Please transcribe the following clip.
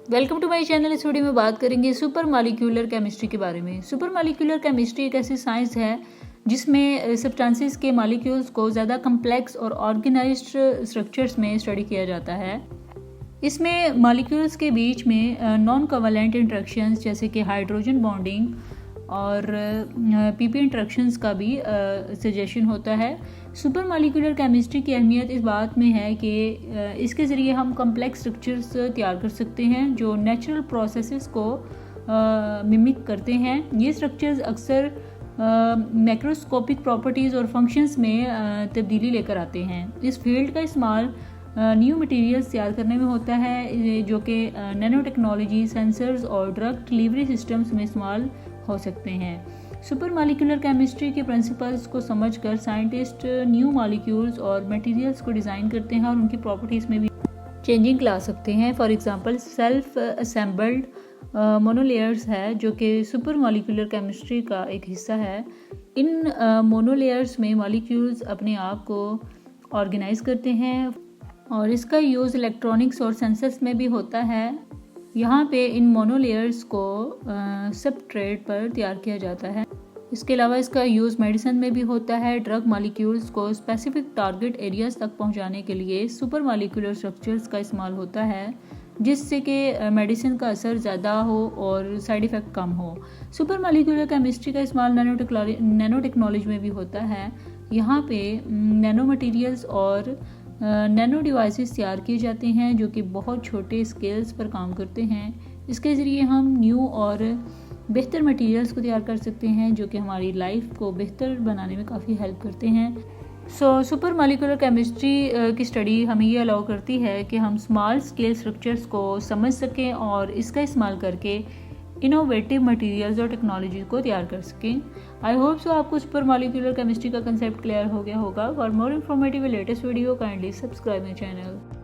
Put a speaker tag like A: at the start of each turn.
A: Welcome to my channel. इस video में बात करेंगे सुपर मॉलिक्यूलर केमिस्ट्री के बारे में। सुपर मॉलिक्यूलर केमिस्ट्री एक ऐसी साइंस है जिसमें सब्सटेंसेस के मॉलिक्यूल्स को ज़्यादा कम्प्लेक्स और ऑर्गेनाइज्ड स्ट्रक्चर्स में स्टडी किया जाता है। इसमें मॉलिक्यूल्स के बीच में नॉन कोवैलेंट इंटरेक्शंस जैसे कि हाइड्रोजन बॉन्डिंग और पीपी इंटरेक्शंस का भी सजेशन होता है। सुपर मॉलिक्यूलर केमिस्ट्री की अहमियत इस बात में है कि इसके ज़रिए हम कम्प्लेक्स स्ट्रक्चर्स तैयार कर सकते हैं जो नेचुरल प्रोसेसेस को मिमिक करते हैं। ये स्ट्रक्चर्स अक्सर मैक्रोस्कोपिक प्रॉपर्टीज़ और फंक्शंस में तब्दीली लेकर आते हैं। इस फील्ड का इस्तेमाल न्यू मटेरियल्स तैयार करने में होता है जो कि नैनो टेक्नोलॉजी, सेंसर्स और ड्रग डिलीवरी सिस्टम्स में इस्तेमाल हो सकते हैं। सुपर मॉलिक्यूलर केमिस्ट्री के प्रिंसिपल्स को समझकर साइंटिस्ट न्यू मॉलिक्यूल्स और मटेरियल्स को डिज़ाइन करते हैं और उनकी प्रॉपर्टीज़ में भी चेंजिंग ला सकते हैं। फॉर एग्जांपल सेल्फ असेंबल्ड मोनोलेयर्स है जो कि सुपर मॉलिक्यूलर केमिस्ट्री का एक हिस्सा है। इन मोनोलेयर्स में मॉलिक्यूल्स अपने आप को ऑर्गेनाइज करते हैं और इसका यूज़ इलेक्ट्रॉनिक्स और सेंसर्स में भी होता है। यहाँ पे इन मोनोलेयर्स को सबस्ट्रेट पर तैयार किया जाता है। इसके अलावा इसका यूज़ मेडिसिन में भी होता है। ड्रग मॉलिक्यूल्स को स्पेसिफिक टारगेट एरियाज तक पहुँचाने के लिए सुपर मॉलिक्यूलर स्ट्रक्चर्स का इस्तेमाल होता है जिससे कि मेडिसिन का असर ज़्यादा हो और साइड इफ़ेक्ट कम हो। सुपर मॉलिक्यूलर केमिस्ट्री का इस्तेमाल नैनो टेक्नोलॉजी में भी होता है। यहाँ पे नैनो मटेरियल्स और नैनो डिवाइसेस तैयार किए जाते हैं जो कि बहुत छोटे स्केल्स पर काम करते हैं। इसके ज़रिए हम न्यू और बेहतर मटेरियल्स को तैयार कर सकते हैं जो कि हमारी लाइफ को बेहतर बनाने में काफ़ी हेल्प करते हैं। सुपर मॉलिक्यूलर केमिस्ट्री की स्टडी हमें ये अलाउ करती है कि हम स्मॉल स्केल स्ट्रक्चर्स को समझ सकें और इसका इस्तेमाल करके इनोवेटिव मटेरियल्स और टेक्नोलॉजी को तैयार कर सकें। आई होप सो आपको सुपर मॉलिक्यूलर केमिस्ट्री का कंसेप्ट क्लियर हो गया होगा। For more informative latest video kindly subscribe my channel.